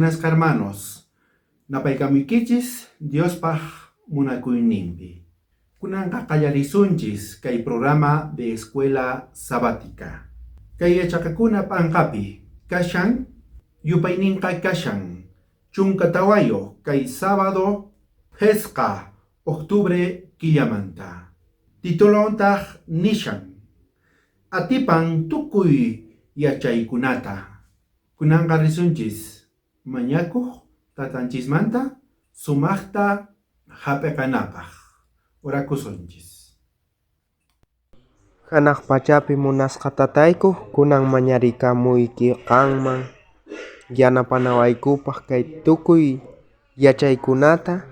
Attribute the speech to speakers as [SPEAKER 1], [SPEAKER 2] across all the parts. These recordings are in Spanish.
[SPEAKER 1] Kunasqa hermanos, napaykamuykichisq Diospaq munakuyninpi. Kunanqa qallarisunchis kay programa de escuela sabática. Kay yachaqakuna p'anqapi kashan yupayninqa kashan chunka tawayo kay sábado Hesqa octubre killamanta. Titulontaq nishan atipan tukuy yachaykunata. Kunanqa risunchis mañakuq tatanchismanta sumaqta hap'iqanapaq. Orakusunchis.
[SPEAKER 2] Hanaq pachapi munasqa tatayku kunan mañarikamuyki qanman yanapanawaykupaq kay tukuy yachaykunata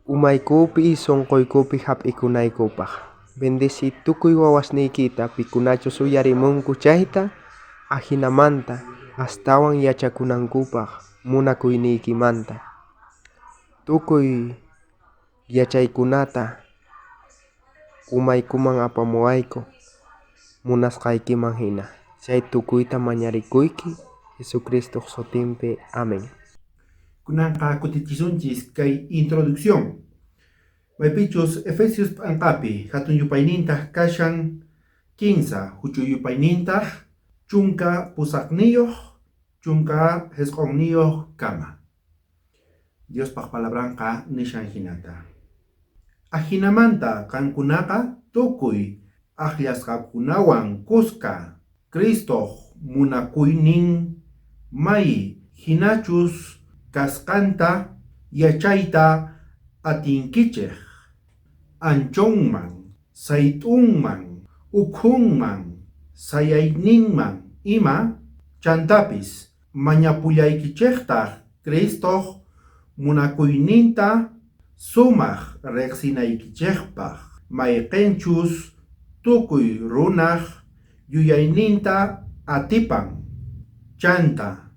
[SPEAKER 2] umaykupi sunquykupi hap'ikunaykupaq. Bendeci tukuy wawasniykita pikunachus uyarimunku chayta ahinamanta astawan yachakunankupaq munakuyniykimanta. Tukuy yachaykunata umaykuman apamuwayku munasqaykiman hina. Chay tukuyta mañarikuyki Jesucristo sutinpi. Amén.
[SPEAKER 1] Kunanqa kutichisunchis kay introducción. Maypichus Efesios p'anqapi hatun yupaynintaq kashan 15 huchu yupaynintaq chunka pusaqniyuq chunka hesqonniyuq kama. Diospaq palabranqa nishan hinata. Ahinamanta kankunaqa tukuy aqllasqakunawan kuska Cristoq munakuynin may hinachus kasqanta yachayta atinkichik anchonman, sayt'unman, ukhunman, sayayninman ima chantapis mañapullaykichiqtaq Cristoq munakuyninta sumaq riqsinaykichikpaq mayqinchus tukuy runaq yuyayninta atipan chanta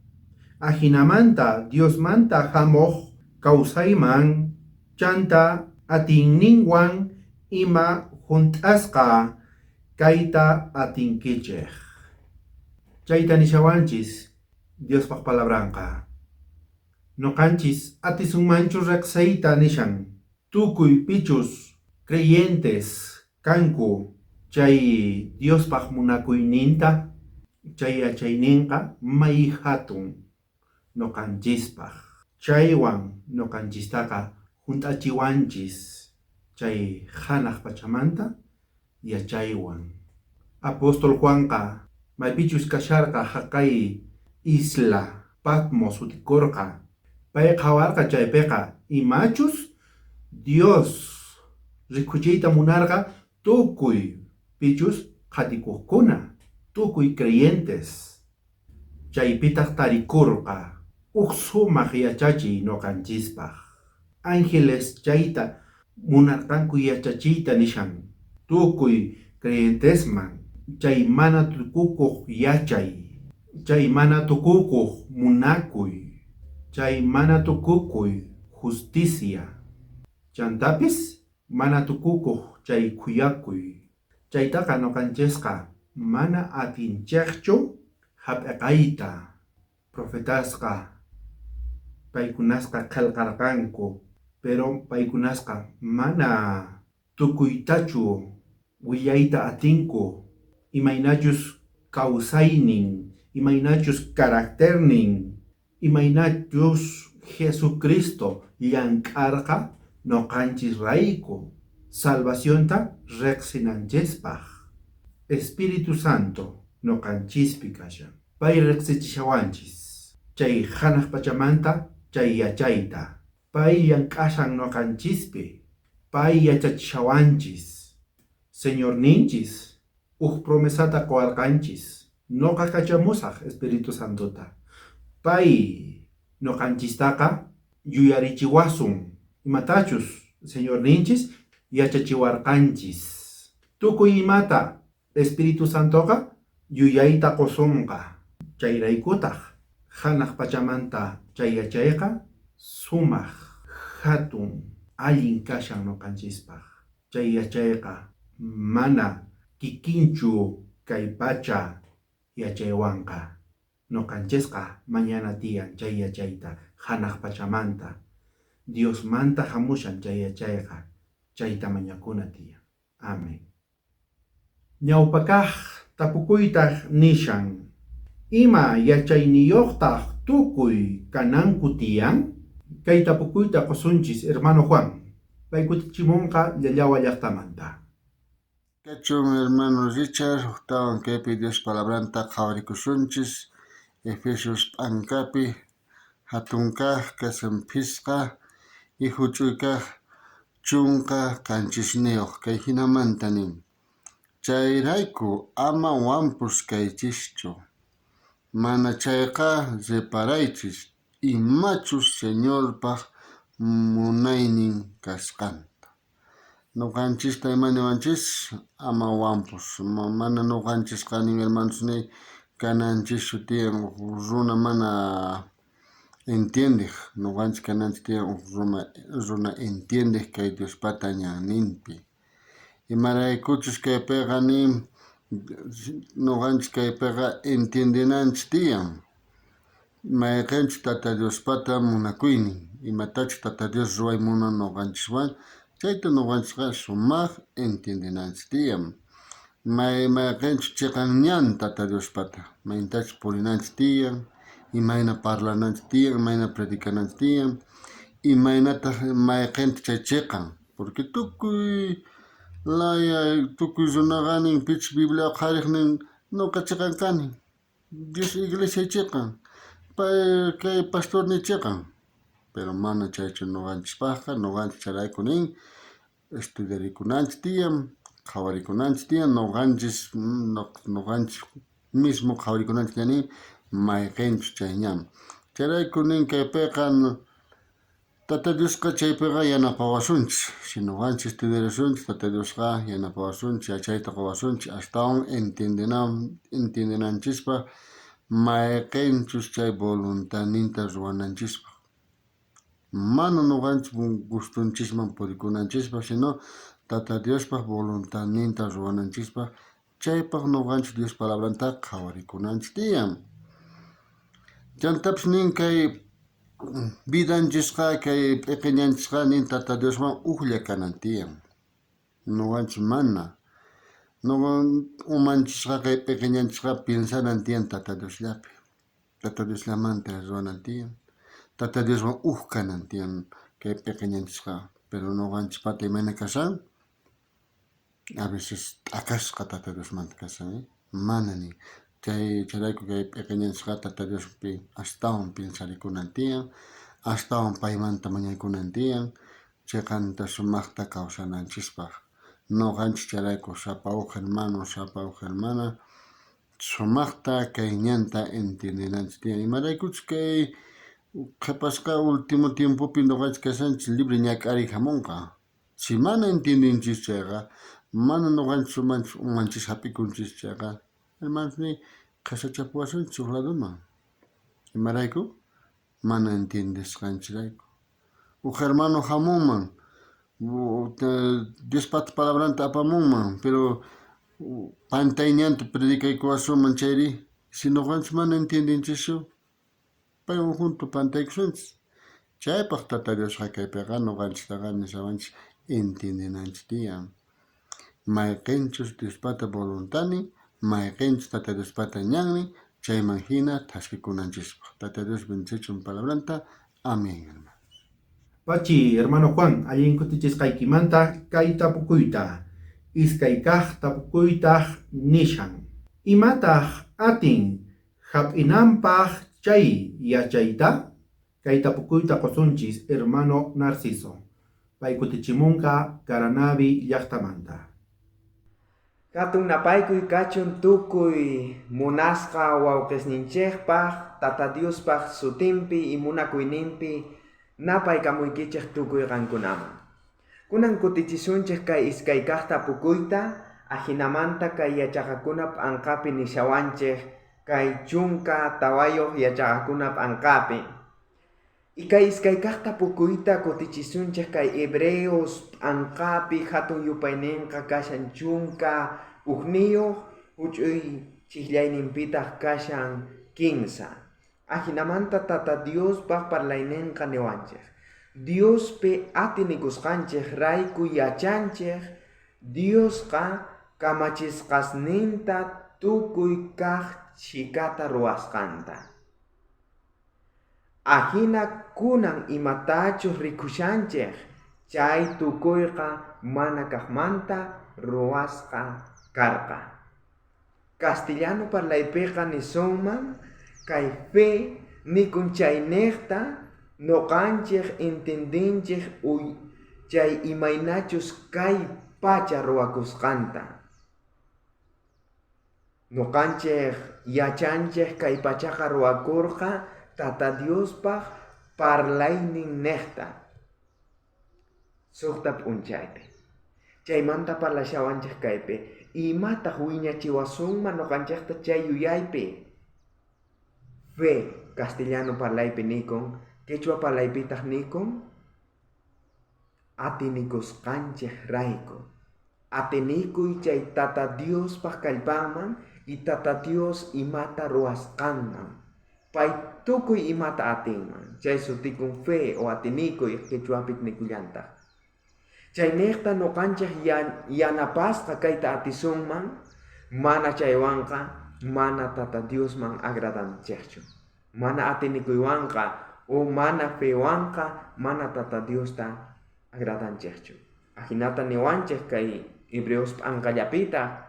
[SPEAKER 1] ahinamanta Diosmanta hamuq kawsayman chanta atinninwan ima hunt'asqa kayta atinkichik. Chayta nishawanchis Diospaq palabranqa. Noqanchis atisunmanchu riqsayta nishan tukuy pichus creyentes kanku chay Diospaq munakuyninta chay yachayninqa may hatun noqanchispaq. Chaywan noqanchistaqa hunt'achiwanchis chay hanaq pachamanta yachaywan. Apóstol Juanqa maypichus kasharqa haqay isla Patmos sutikurqa. Pay qawarqa chaypiqa imachus Dios rikuchiyta munarqa tukuy pichus qhatikuqkuna, tukuy creyentes. Chaypitaq tarikurqa uq sumaq yachachiy noqanchispaq. Ángeles chayta munarqanku yachachiyta nishan tukuy creyentesman chay mana tukukuq yachay, chay mana tukukuq munakuy, chay mana tukukuy justicia, chantapis mana tukukuq chay kuyakuy. Chaytaqa noqanchisqa mana atinchiqchu hap'iqayta. Profetasqa paykunasqa qillqarqanku, pero paykunasqa mana tukuytachu willayta atinku imaynachus kawsaynin, imaynachus carácternin, imaynachus Jesucristo llank'arqa noqanchis rayku salvacionta riqsinanchispaq. Espíritu Santo noqanchispi kashan. Pay riqsichishawanchis chay hanaq pachamanta chay yachayta. Pay llank'ashan noqanchispi. Pay yachachishawanchis. Señor ninchis uq promesata qowarqanchis. Noqa kachamusaq Espíritu Santota. Pay noqanchistaqa yuyarichiwasun. Imatachus Señor ninchis yachachiwarqanchis. Tukuy imata Espíritu Santoqa yuyayta qosunqa. Chayraykutaq hanaq pachamanta chay yachayqa sumaq hatun allin kashan noqanchispaq. Chay yachayqa mana kikinchu kay pacha yachaywanqa. noqanchesqa mañana tiyan chay yachayta hanaq pachamanta Dios manta hamushan chay yachayqa chayta mañakuna tiyan. Amén. Ñawpakaq tapukuytaq nishan ima yachayniyuqtaq tukuy kananku tiyan? Kay tapukuyta qosunchis hermano Juan. Paykutichimunqa llallawa llaqtamanta.
[SPEAKER 3] Kachun hermano Richard, octawan kaypi Dios palabranta qhawarikusunchis, Efesios p'ankapi, hatunkaq kasanpisqa, y huch'uykaq chunqa kanchisniyuq kay hinamanta nin. Chayrayku ama wampuskaychischu, mana chayqa riparaychis imachus Señorpaq munaynin kasqanta. Nuqanchista imaniwanchis ama wampus, mana nuqanchisqa nin hermanos ni kananchis tiyan runa mana entiendiq, nuqanchis kananchis tiyan runa entiendiq kay Diospata ñanninpi. Imaraykuchus kaypiqa nin nuqanchis kaypiqa entiendinanchis tiyan mayqinchik Tata Diospata munakuynin, imatachus Tata Dios ruway munan nuqanchiswan chayta nuqanchisqa sumaq entiendinanchis tiyan. Mayqinchik chiqan ñan Tata Diospata, maynatachus purinanchis tiyan, imayna parlananchis tiyan, imayna predicananchis tiyan, imaynataq mayqinta chay chiqan, porque tukuy runaqa nin pichus Biblia qhariqnin nuqa chiqan kani, Dios iglesia chiqan, kay pastor ni chiqan, pero mana chaychu nuqanchispaqqa, nuqanchis charayku nin estudiarikunanchis tiyan, qhawarikunanchis tiyan, nuqanchis mismo qhawarikunanchis tiyan nin mayqinchus chay ñan. Charayku nin kaypiqa Tata Diosqa chaypiqa yanapawasunchis, si nuqanchis estudiarisunchis Tata Diosqa yanapawasunchis, yachayta quwasunchis, astawan entiendinanchispa mayqinchus chay voluntadninta ruwananchispaq. Mana nuqanchis gustunchisman purikunanchispaq, sino Tata Diospaq voluntadninta ruwananchispaq, chaypaq nuqanchis Dios palabranta qhawarikunanchis tiyan. Chantapis nin kay vidanchisqa, kay p'iqiñanchisqa nin Tata Diosman uqlla kanan tiyan. Nuqanchis mana. Umanchisqa kay p'iqiñanchisqa pensanan tiyan Tata Diosllapi. Tata Diosllamanta ruwanan tiyan. Tata Diosman kanan tiyan kay p'iqiñanchisqa. Pero nuqanchispata imayna kashan, a veces t'akasqa Tata Diosmanta kashan, mana nin. Chayrayku kay p'iqiñanchisqa Tata Diospi astawan pensarikunan tiyan, astawan paymanta mañaykunan tiyan, chiqanta sumaqta kawsananchispaq. Nuqanchis charayku sapa huk hermano, sumaqta kay ñanta entiendinanchis tiyan. Imaraykuchus kay qhapasqa ultimo tiempopi nuqanchis kashanchis libre ñak'ariq hamunqa. Si mana entiendinchis chayqa, mana nuqanchis umanchis hap'ikunchis chayqa, hermanos ni qasachapuwasunchis huk laduman. Imarayku? Mana entiendisqanchirayku. Huk hermano hamunman, Diospata palabranta apamunman, pero pantayñanta predicaykuwasunman chayri, si nuqanchis mana entiendinchischu, paywan junto pantaykusunchis. Chaypaq Tata Diosqa kaypiqa nuqanchistaqa nishawanchis entiendinanchis tiyan. Mayqinchus Diospata voluntadnin, mayqinchus Tata Diospata ñannin, chayman hina thasqikunanchispaq. Tata Dios bendicichun palabranta. Amén, hermano.
[SPEAKER 1] Pachi, hermano Juan, allin kutichisqaykimanta kay tapukuyta, iskaykaq tapukuytaq nishan. Imataq atin hap'inanpaq chay yachayta? Kay tapukuyta qosunchis hermano Narciso. Pay kutichimunqa Caranavi llaqtamanta.
[SPEAKER 2] Katun napaykuy kachun tukuy munasqa wawqisninchikpaq, Tata Diospaq sutinpi y munakuyninpi napay kamuykichik tukuy qankunaman. Kunan kutichisunchik kay iskaykaq tapukuyta, ahinamanta kay yachaqakunap anqapi nishawanchik kay chunka tawayuq yachaqakunap anqapi. Y kay iskaykaq tapukuyta kutichisunchik kay Hebreos anqapi hatun yupayninqa kashan chunka uqniyuq, huch'uy chiklayninpitaq kashan 15. Ajinamanta tata Dios pa parlainenka newanchej. Dios pe atinikusqanchej rayku yachanchej Dios ka kamachisqasninta tukuy kaq chikata ruwasqanta. Ajina kunan imatachus rikushanchej chay tukuyqa mana kaqmanta ruwasqa karqa. Castellano parlaypiqa nisunman kay fe nikunchaynejta noqanchej entendinchej chay imaynachus kay pacha ruwakusqanta. Noqanchej yachanchej kay pachaqa ruwakurqa Tata Diospaq parlaynin nejta. Suqta p'unchaypi. Chaymanta parlashawanchej kaypi. Imataq wiñachiwasunman noqanchejta chay yuyaypi. Fe castellano parlaypi nikun, quechua parlaypitaq nikun. Atinikusqanchej rayku. Atinikuy chay Tata Diospaq kallpanman y Tata Dios imata ruwasqanman. Pay tukuy imata atinman. Chay sutikun fe o atinikuy quechuapik nikullantaq. Chay nekta noqanchej yanapasqa kayta atisunman, mana chaywanqa, mana Tata Diosman agradanchejchu. Mana atinikuywanqa o mana fewanqa, mana Tata Diosta agradanchejchu. Ajinata niwanchej kay Hebreos p'ankallapita,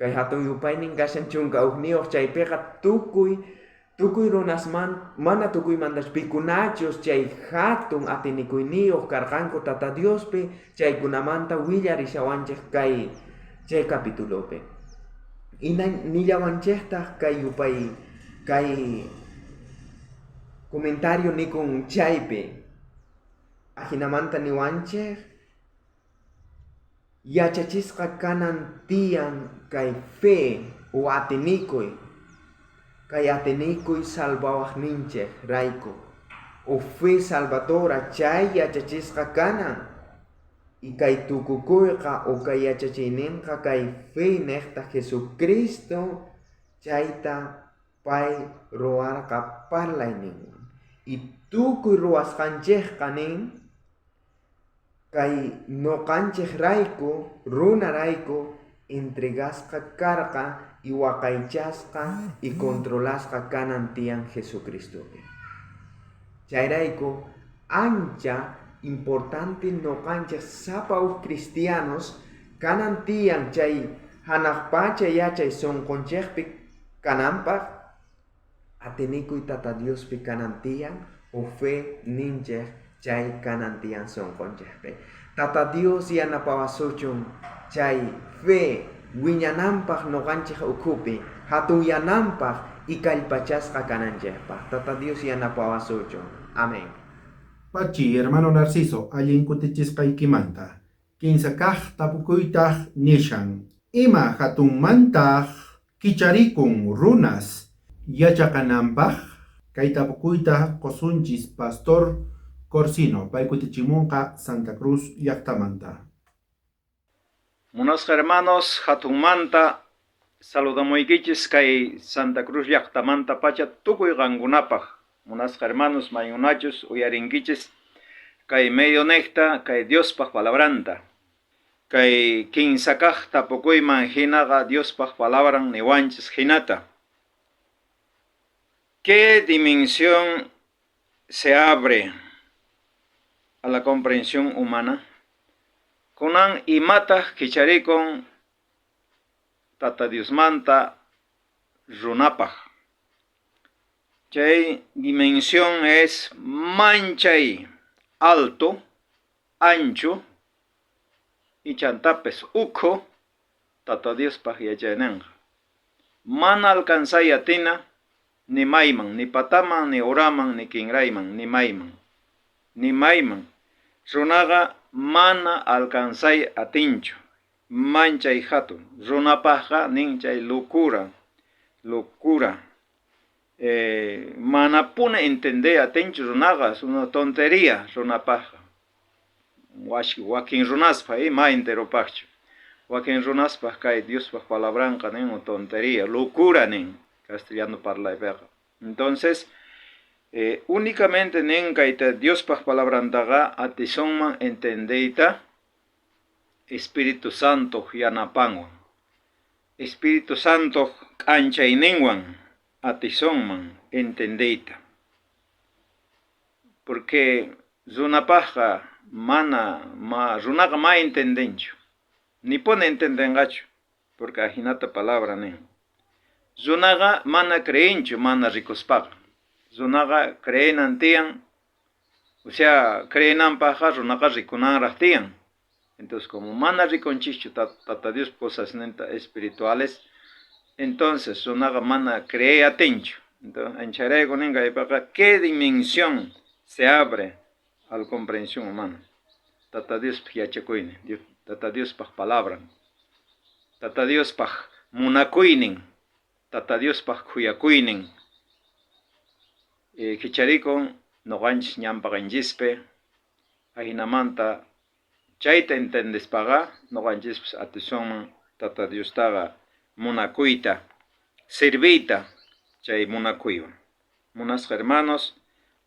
[SPEAKER 2] kay hatun yupaynin kashan chunka ugniyuq chaypiqa tukuy runasman mana tukuymantash pikunachus chay hatun atinikuyniyuq karqanku Tata Diospi chaykunamanta willarishawanchej kay chay capítulopi. Nillawanchejtaq kay yupay kay comentario nikun chaypi. Ajinamanta niwanchej yachachisqa kanan tiyan kay fe o atinikuy. Kay atinikuy salvawaqninchej rayku. O fe salvadora chay yachachisqa kanan. Y kay tukukuyqa o kay yachachiyninqa kay fe nejta Jesucristo chayta pay ruwarqa parlayninwan. Y tukuy ruwasqanchejqa nin kay noqanchej rayku, runa rayku entregasqa karqa y waqaychasqa y controlasqa kanan tiyan Jesucristopi. Chayrayku ancha importante noqanchej sapawq cristianos kanan tiyan chay hanaq pacha yachay sunqunchejpi kananpaq atinikuy Tata Diospi kanan tiyan o fe ninchej chay kanan tiyan sunqunchejpi. Tata Dios yanapawasuchun chay fe wiñananpaq noqanchej ukhupi hatun yananpaq y kallpachasqa kananchejpaq. Tata Dios yanapawasuchun. Amén.
[SPEAKER 1] Pachi, hermano Narciso, allin kutichisqaykimanta. Kinsa kaq tapukuytaq nishan. Ima hatunmantaq kicharikun runas yachaqananpaq. Kay tapukuytaq qosunchis Pastor Corsino, pay kutichimunqa Santa Cruz llaqtamanta.
[SPEAKER 4] Munasqa hermanos, hatunmanta saludamoykichis kay Santa Cruz llaqtamanta pacha tukuy qankunapaq. Munasqa hermanos, mayunachus uyarinkichis kay medio necta kay Diospaq palabranta. Kay kinsa kaq tapukuyman hinaqa Diospaq palabran niwanchis hinata. ¿Qué dimensión se abre a la comprensión humana? Kunan imataq kicharikun Tata Diosmanta runapaq. Chay dimensión es manchay alto, ancho y chantapes ukho Tata Diospaq yachananqa. Mana alcanzay atina ni mayman, ni pataman, ni oraman, ni kinrayman, ni mayman. Ni mayman. Runaqa mana alcanzay atinchu. Manchay hatun. Runapaqqa ninchay locura. Mana puna entender atinchu runaqa, es una tontería runapaqqa. Wakin runaspa ima enteropaqchu. Wakin runaspaq kay Diospaq palabranqa nin tontería, locura nin castellano parlaypiqa. Entonces, únicamente nenkaita Dios pa palabrantaga atisonman entendeita Espíritu Santo yanapanwan. Espíritu Santo anchainenwan atisonman entendeita. Porque runapaja runaga ma entendencho. Ni pone entendengacho. Porque ajinata palabra nen. Runaga mana creencho, mana ricospaga. Runaga creenantian, o sea, creenanpaja runaga riconanrahtian. Entonces, como mana riconchicho tata Dios cosas espirituales, entonces runaga mana cree atencho. Entonces, en charego nenga ¿qué dimensión se abre a la comprensión humana? Tata Dios piachacuine, tata Dios paj palabra, tata Dios paj munacuinen, tata Dios paj cuyacuinen. Kicharikon noganch ñampaganjispe, ahinamanta chayta entendespaga, noganjispe atisonman tata Dios taga munacuita, servita, chay munacuywan. Munas hermanos,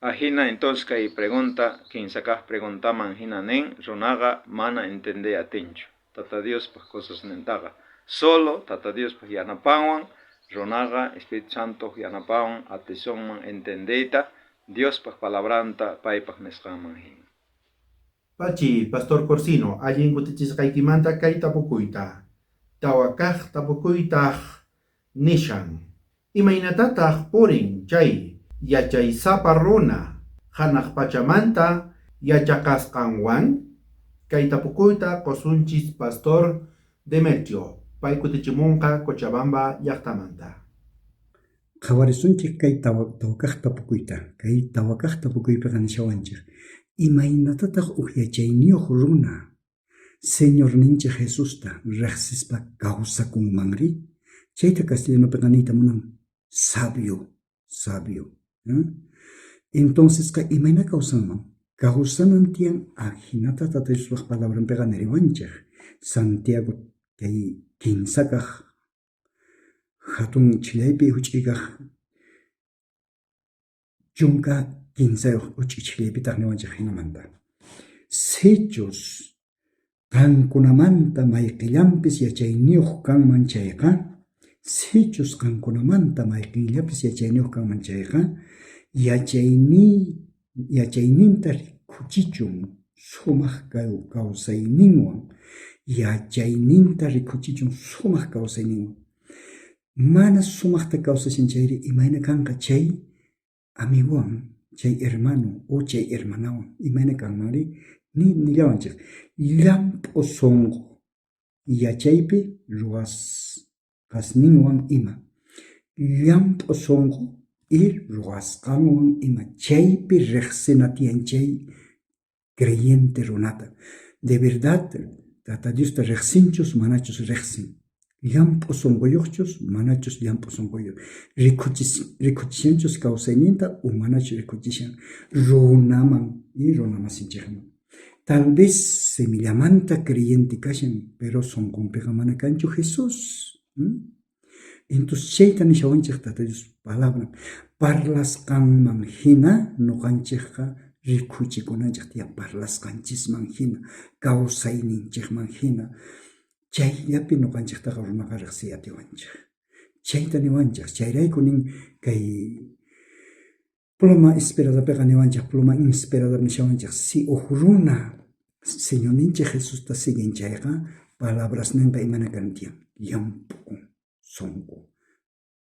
[SPEAKER 4] ajina entonces que pregunta, quien saca preguntaman hina nen, runaga mana entende atencho. Tata Dios pues cosas nentaga. Solo tata Dios pues yanapawan, runaga Espíritu Santo yanapawan, atisonman entendeita, Dios pues palabranta paipak nescaman hin.
[SPEAKER 1] Pachi, Pastor Corsino, allin kutichishqaykimanta kay tapukuyta. Tawakaq tapukuytaq nishan. Imaynatataq purin chay yachaysapa runa hanaq pachamanta yachaqasqanwan? Kay tapukuyta qosunchis Pastor Demetrio, pay kutichimunqa Cochabamba llaqtamanta.
[SPEAKER 5] Qhawarisunchik kay tawakaq tapukuyta, kay tawakaq tapukuypiqa nishawanchik imaynatataq uqyachayniyuq runa Señor ninchik Jesusta riqsispa kawsakunmanri, chayta castellanopiqa niyta munan sabio. Entonces imayna kawsanan tiyan ajinata tata Diospa palabranpiqa niriwanchik Santiago kay kinsakaq hatun chillaypi huch'ikaq chunka kinsayuq huch'ik chillaypitaq niwanchik hinamanta sechos qankunamanta mayqillampis yachayniyuq kanman chayqa, sechos qankunamanta mayqillampis yachayniyuq kanman chayqa, yachayninta rikuchichun sumaq kawsayninwan, yachayninta rikuchichun sumaq kawsayninwan. Mana sumaqta kawsashin chayri imayna kanqa chay amiguwan, chay hermano o chay hermanawan imayna kanmanri nillawanchik llampu sonqo yachaypi ruwasqasninwan ima, llampu sonqo ruwasqanwan ima, chaypi riqsina tiyan chay creyente runata. De verdad, tata Diosta riqsinchus manachus riqsin, llampu sonqoyuqchus manachus llampu sonqoyuq, rikuchishanchus kawsayninta o manachus rikuchishan runaman y runamasinchikman. Tal vez semillamanta creyente kashan, pero sonqonpiqa mana kanchu Jesús. Entonces chayta nishawanchik tata Dios palabra parlasqanman hina nuqanchikqa rikuchikunanchik tiyan parlasqanchisman hina, kawsayninchikman hina, chayllapi nuqanchiktaqa runaqa riqsiy atiwanchik. Chayta niwanchik, chayrayku nin kay pluma inspiradapiqa niwanchik, pluma inspirada nishawanchik, si uq runa Señor ninchik Jesusta sigin chayqa, palabras ninqa imana kantiyan, llampu sonqo.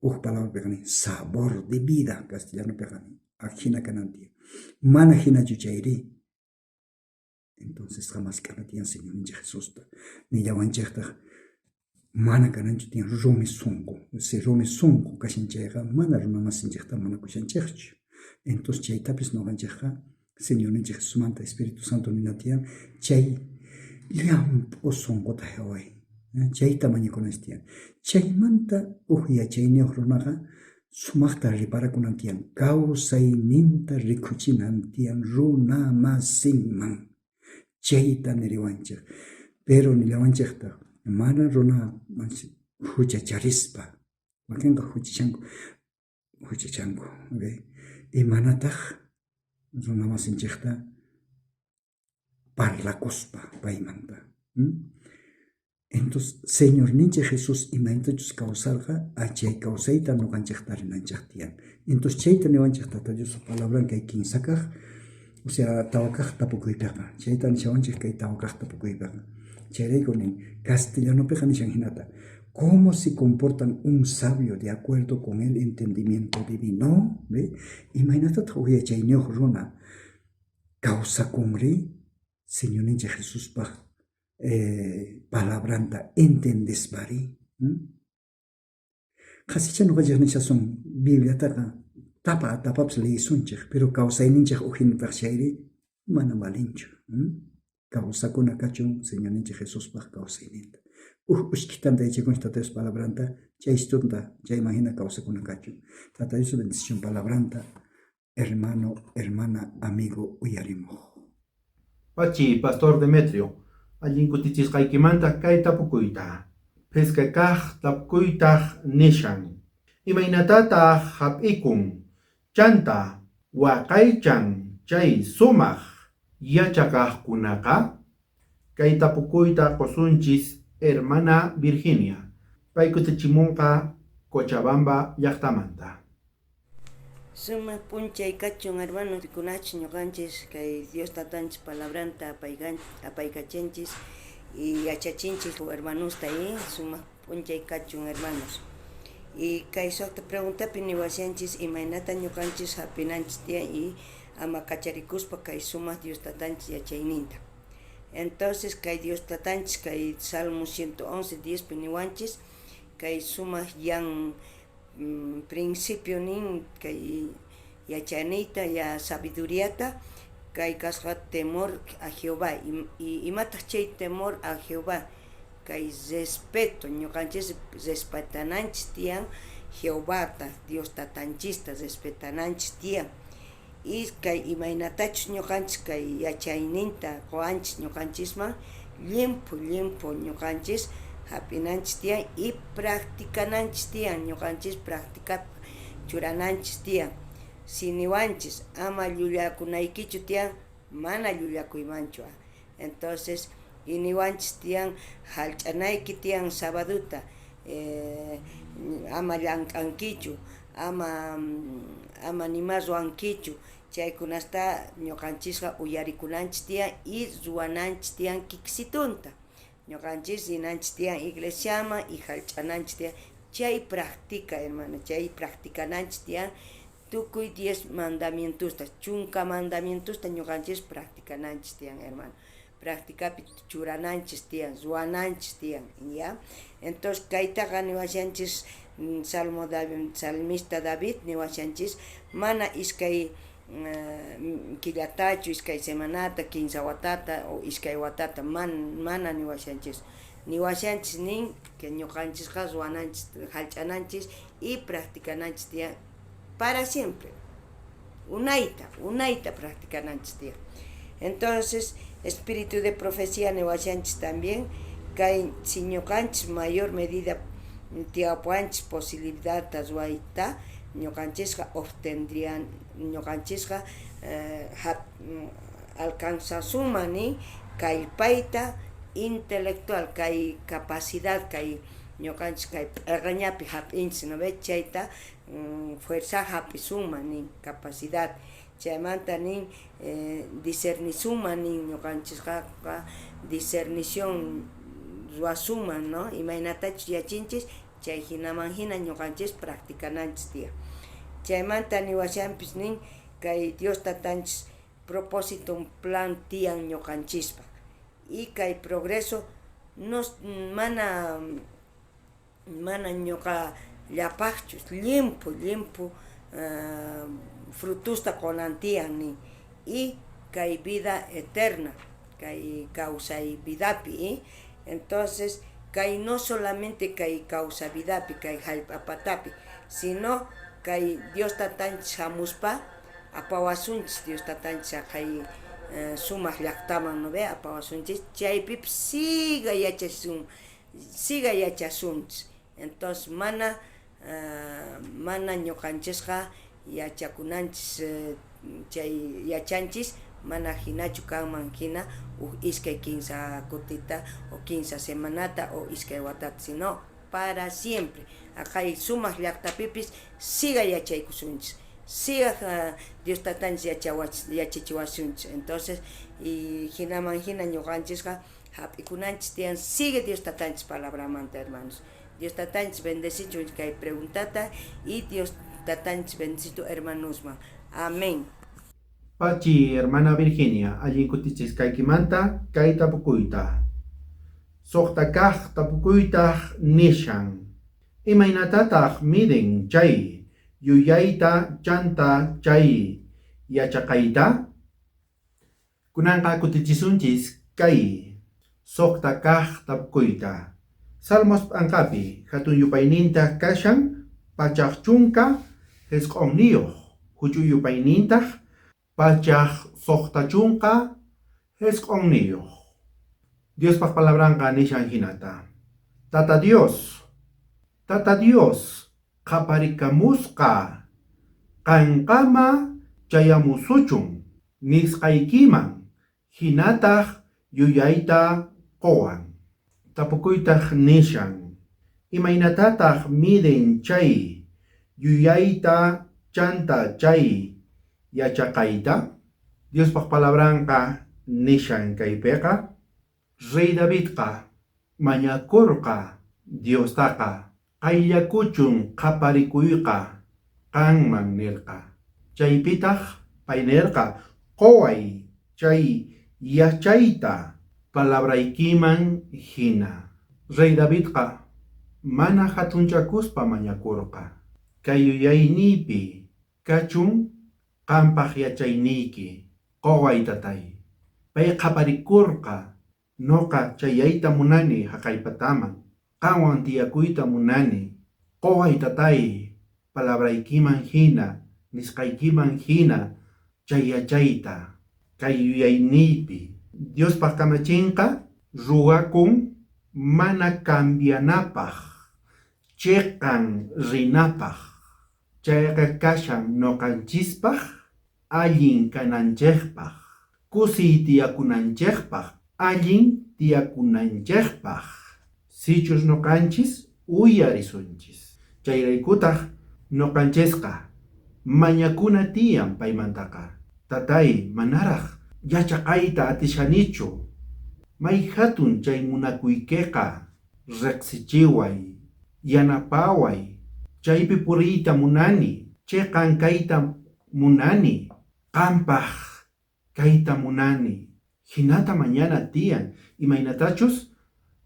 [SPEAKER 5] Uq palabrapiqa ni sabor de vida, castellanopiqa ni ajina kanantiyan. Mana hinachu chayri. Entonces jamás kanatiyan Señor ninchik Jesusta. Nillawanchikta mana kananchu tiyan rumi sonqo. Si rumi sonqo kashin chayqa mana runamasinchikta mana kushanchikchu. Entonces chaytapis nuqanchikqa Señor ninchik Jesusmanta Espíritu Santo ninatiyan chay llampu sonqota haway, chayta mañakunaystiyan. Chaymanta uq yachayniyuq runaqa sumaqta riparakunantiyan, kawsayninta rikuchinantiyan runamasinman, chayta niriwanchik. Pero nillawanchikta mana runa huchacharispa, wakinqa huchachanku, huchichanku, okay? Imanataq runa masinchikta parlakuspa paymanta. Entonces, Señor ninche Jesús imaynatachus kawsarqa achay kawsayta nuqanchikta rinanchik tiyan. Entonces, chayta niwanchik Tata Dios palabran kay kinsa kaq, o sea, tawa kaq tapukuypiqa. Chayta nishawanchik kay tawa kaq tapukuypiqa. Chayrayku nin castellanopiqa nishan hinata. ¿Cómo se comportan un sabio de acuerdo con el entendimiento divino? ¿Ve? Imaynatataq uyachayñuq runa kawsakunri Señor ninche Jesús paq palabranta entendes bari. Qasicha nuqanchik nishasun Bibliataqa tapapas leyisunchik, pero kawsayninchik ujinitaq chayri mana malinchu. Kawsakuna kachun Señor ninche Jesús paq kawsayninta. Ushkitanta yachaykunchik Tata Dios palabranta, chay istunta, chay imagina kawsakuna kachun. Tata Dios bendición palabranta, hermano, hermana, amigo, uyarimuj.
[SPEAKER 1] Pachi, Pastor Demetrio, allin kutichishqaykimanta kay tapukuyta. Pesca kaq tapukuytaq nishan. Imaynatataq hap'ikun, chanta, waqaychan, chay sumaq yachaqaqkunaqa. Kay tapukuyta qosunchis hermana Virginia. Pay kutichimunqa Cochabamba llaqtamanta.
[SPEAKER 6] Suma punchay kachun hermanos kunachis ñuqanchis kay Dios tatanchis palabranta apaykachanchis y yachachinchis hermanos ahí suma punchay kachun hermanos. Y kay suqta preguntapi niwashanchis imaynata ñuqanchis hapinanchis tiyan y ama kacharikuspa kay suma Dios tatanchis yachayninta. Entonces kay Dios tatanchis kay Salmo 111, 10 niwanchis kay suma yan principio nin kay yachanita ya sabiduriata kay kasqa temor a Jehová y imataq chay temor a Jehová kay respeto ñuqanchis respetananchis tiyan Jehovata Dios tatanchista respetananchis tiyan y kay imaynatachus ñuqanchis kay yachayninta qowanchis ñuqanchisman limpu ñuqanchis hapinanchis tiyan y practicananchis tiyan ñuqanchis practica churananchis tiyan si niwanchis ama llullakunaykichu tiyan mana llullakuymanchu. Entonces y niwanchis tiyan hallch'anayki tiyan sabaduta ama llank'ankichu ama nima ruwankichu chaykunasta ñuqanchisqa uyarikunanchis tiyan y ruwananchis tiyan kiksitunta ñuqanchis rinanchis tiyan iglesiaman y hallch'ananchis tiyan chay practica hermano chay practicananchis tiyan tukuy 10 mandamientosta chunka mandamientosta ñuqanchis practicananchis tiyan hermano practicapi churananchis tiyan ruwananchis tiyan ya entonces kaytaqa niwashanchis salmista David niwashanchis mana iskay killatachu iskay semanata 15 watata o iskay watata mana niwashanchis nin que ñuqanchisqa ruwananchis hallch'ananchis y practicananchis tiyan para siempre unayta practicananchis tiyan. Entonces espíritu de profecía niwashanchis también kay si ñuqanchis mayor medida tiyapuanchis posibilidad ruwayta ñuqanchisqa obtendrían ñuqanchisqa alcanzasumani kay payta intelectual kay capacidad kay ñuqanchis kay p'irqañapi hap'inchis no ve chayta fuerza hapisuma nin capacidad chaymanta nin discernisuma nin ñuqanchisqa discernición ruwasuma no imaynatachus yachinchis chay hinaman hina ñuqanchis practicananchis tiyan chaymanta niwashanpis nin kay Dios tatanchis propósito un plan tiyan ñuqanchispa y kay progreso nos mana ñuqa llapaqchus limpu frutusta qonan tiyan nin y kay vida eterna kay kawsay vidapi entonces kay no solamente kay kawsa vidapi kay hallp'apatapi sino kay Dios tatanchis hamuspa apawasunchis Dios tatanchis kay sumaq llaqtaman no ve apawasunchis chaypipis siga yachasunchis entonces mana mana ñuqanchikqa yachakunanchis chay yachanchis mana hinachu kanman hina iskay 15 kutita o 15 semanata o iskay watata, sino para siempre. Akay sumaq llaqtapipis siga yachaykusunchis, siga Dios tatanchis yachachiwasunchis. Entonces y hinaman hina ñuqanchisqa hap'ikunanchis tiyan sigue Dios tatanchis palabramanta, hermanos. Dios tatanchis bendecichu kay preguntata y Dios tatanchis bendecitu hermanosman. Amén.
[SPEAKER 1] Pachi, hermana Virginia, allin kutichis kaikimanta, kai tapukuyta. Soqtakaj tapukuytaj nishan. Imaynatataq miden chay, yuyayta chanta chay, yachaqayta. Kunanqa kutichisunchis kai, soqtakaj tapukuyta. Salmos ankapi, hatun yupayninta kashan, pachaq chunka, hesq'omniyuq, huchu yupayninta, pachaq soqtachunqa hesq'onniyuq. Dios paq palabranqa nishan hinata. Tata Dios, qaparikamusqa, qanqama chayamusuchun, nisqaykiman, hinataq yuyayta qowan. Tapukuytaq nishan, imaynatataq miden chay, yuyayta chanta chay, yachaqayta. Dios paq palabranqa nishan kaypiqa, Rey Davidqa mañakurqa Dios taqa, qayllakuchun qaparikuyqa qanman nirqa. Chaypitaq pay nirqa, qoway chay yachayta palabraykiman hina. Rey Davidqa mana hatunchakuspa mañakurqa, kay yuyaynipi kachun qampaq yachayniyki, qoway tatay. Pay qaparikurqa, noqa chayayta munani haqaypataman, qanwan tiyakuyta munani, qoway tatay, palabraykiman hina, nisqaykiman hina, chay yachayta, kay yuyayniypi. Dios paq kamachinqa, ruwakun mana cambianapaq, cheqan rinapaq. Chayqa kashan noqanchispaq, allin kananchikpaq, kusiy tiyakunanchikpaq, allin tiyakunanchikpaq. Sichus noqanchis uyarisunchis. Chayraykutaq noqanchisqa mañakuna tiyan paymantaqa. Tatay, manaraq yachaqayta atishanichu. May hatun chay munakuykiqa, reqsichiway, yanapaway, chaypi puriyta munani, cheqan kayta munani, qampaq kayta munani. Hinata mañana tiyan, imaynatachus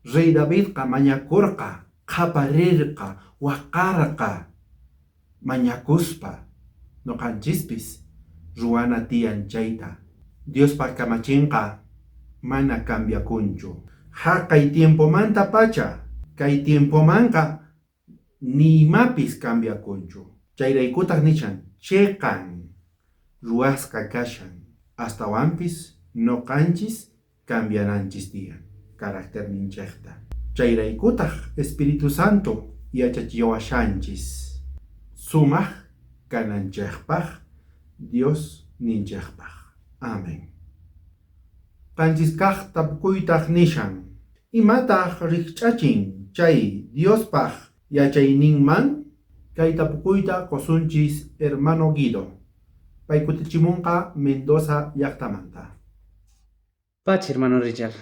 [SPEAKER 1] Rey Davidqa mañakurqa, qaparirqa, waqarqa, mañakuspa, noqanchispis ruwana tiyan chayta. Dios paq kamachinqa mana cambiakunchu. Haqay tiempomanta pacha, kay tiempomanqa nimapis cambiakunchu. Chayraykutaq nishan, cheqan ruwasqa kashan, astawanpis noqanchis cambiananchis tiyan, carácter ninchekta. Chayraykutaq Espíritu Santo yachachiwashanchis, sumaq kananchikpaq, Dios ninchikpaq. Amén. Qanchis kaq tapukuytaq nishan, imataq rikch'achin chay Diospaq yachayninman? Kay tapukuyta qosunchis hermano Guido. Pay kutichimunqa Mendoza llaqtamanta.
[SPEAKER 7] Pachi, hermano Richard.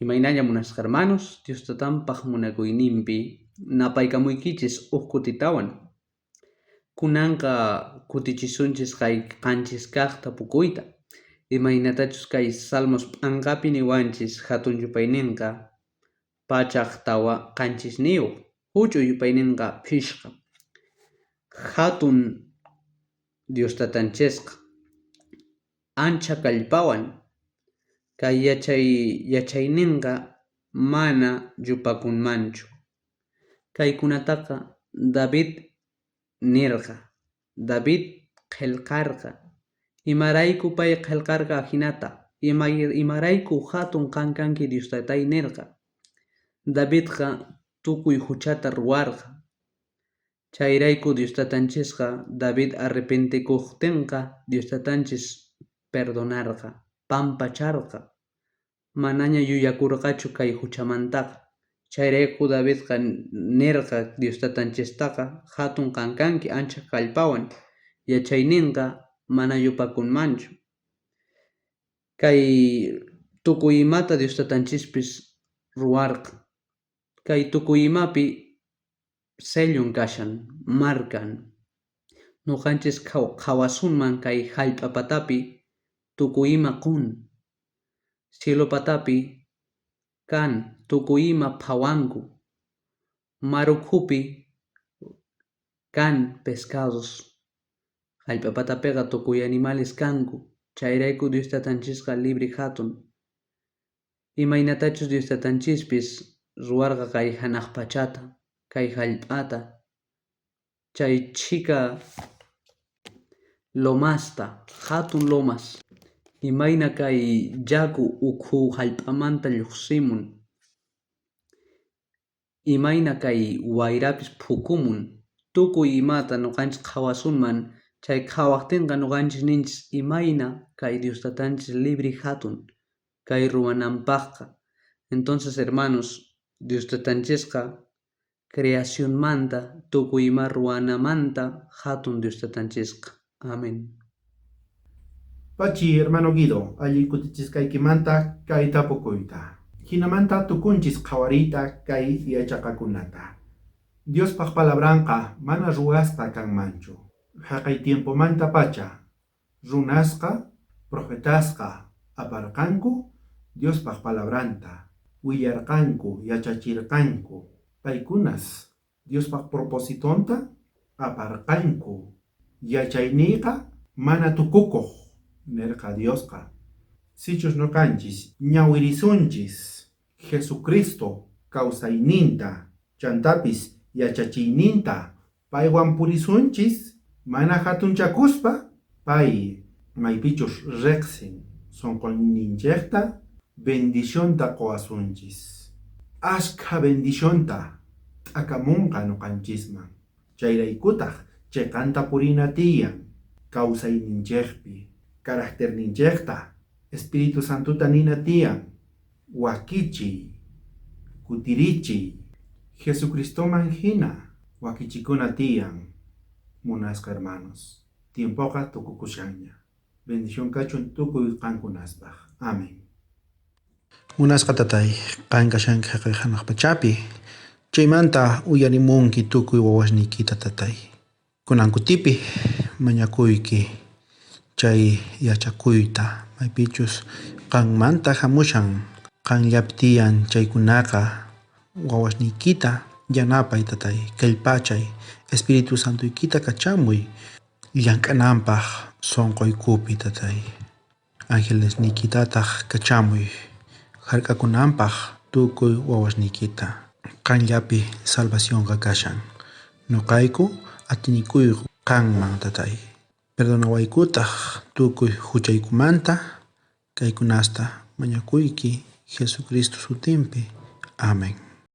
[SPEAKER 7] Imaynalla munasqa hermanos, Dios tatanpaq munakuyninpi napaykamuykichis kutitawan. Kunanqa kutichisunchis kay qanchis kaq tapukuyta. Imaynatachus kay Salmos p'anqapi niwanchis hatun yupayninqa pachaq tawa qanchis niyuq, huch'uy yupayninqa phishqa. Hatun Dios tatanchisqa ancha kallpawan, kay yachayninqa mana yupakunmanchu. Kaykunataqa David nirqa, David qillqarqa, imarayku pay qillqarqa hinata, imarayku hatun qanqanki Dios tatay nirqa. Davidqa tukuy huchata ruwarqa, Chayrayku Dios tatanchesqa David arrepentikuqtinqa Dios tatanchis perdonarqa, pampacharqa. Manaña yuyakurqachu kay huchamantaqa. Chayrayku Davidqa nirqa Dios tatanchistaqa hatun qanqanki ancha kallpawan. Yachayninqa mana yupakunmanchu. Kay tukuy imata Dios tatanchispis ruwarqa. Kay tukuy imapi sellun kashan, markan. Nuqanchis qhawasunman kay hallp'apatapi tukuy ima qun. Cielopatapi kan tukuy ima phawanku. Marukhupi kan pescados. Hallp'apatapiqa tukuy animales kanku. Chayrayku Dios tatanchisqa libre hatun. Imaynatachus Dios tatanchispis ruwarqa kay hanaq pachata, kay hallp'ata, chay chika lomasta, hatun lomas. Imayna kay yaku ukhu hallp'amanta lluqsimun. Imayna kay wayrapis phukumun. Tukuy imata nuqanchis qhawasunman, chay qhawaqtinqa nuqanchis ninchis imayna kay Dios tatanchis libre hatun, kay ruwananpaqqa. Entonces, hermanos, Dios tatanchesqa creacionmanta tukuy ima ruwanamanta hatun Dios tatanchesqa. Amén.
[SPEAKER 1] Pachi hermano Guido, allí kutichiskaykimanta kay tapukuyta. Hinamanta tukunchis qhawarita kay yachaqakunata. Dios paq palabranqa mana ruwasta kanmanchu. Haqay tiempo manta pacha runasqa, profetasqa aparqanku Dios paq palabranta. Willarqanku, yachachirqanku. Paykunas Dios paq propositonta aparqanku. Yachayniyqa mana tukukuq nirqa Diosqa. Sichus nuqanchis ñawirisunchis Jesucristo kawsayninta, chantapis yachachiyninta paywan purisunchis, mana hatunchakuspa pay maypichus riqsin sonqoyninchikta bendicionta qowasunchis. Ashka bendicionta t'akamunqa nuqanchisman. Chayraykutaq chiqanta purina tiyan kawsayninchikpi, carácterninchikta Espíritu Santuta nina tiyan wakichiy, kutirichiy, Jesucristoman hina wakichikuna tiyan. Munasqa hermanos, tiempoqa tukukushaña. Bendición kachun tukuy qankunaspaq. Amén.
[SPEAKER 8] Munasqa tatay, qankashanki haqay hanaq pachapi. Chaymanta uyarimunki tukuy wawashniykita tatay. Kunan kutipi mañakuyki chay yachakuyta maypichus qanmanta hamushan qanllapi tiyan chaykunaqa wawashniykita yanapay tatay, kallpachay, Espíritu Santuykita kachamuy llank'ananpaq sonqoykupi tatay. Angelesniykitataq kachamuy hark'akunanpaq tukuy wawashniykita. Qanllapi salvacionqa kashan. Nuqayku atinikuyku qanman tatay. Perdonawaykutaq tukuy huchaykumanta kaykunasta mañakuyki Jesucristo sutinpi. Amén.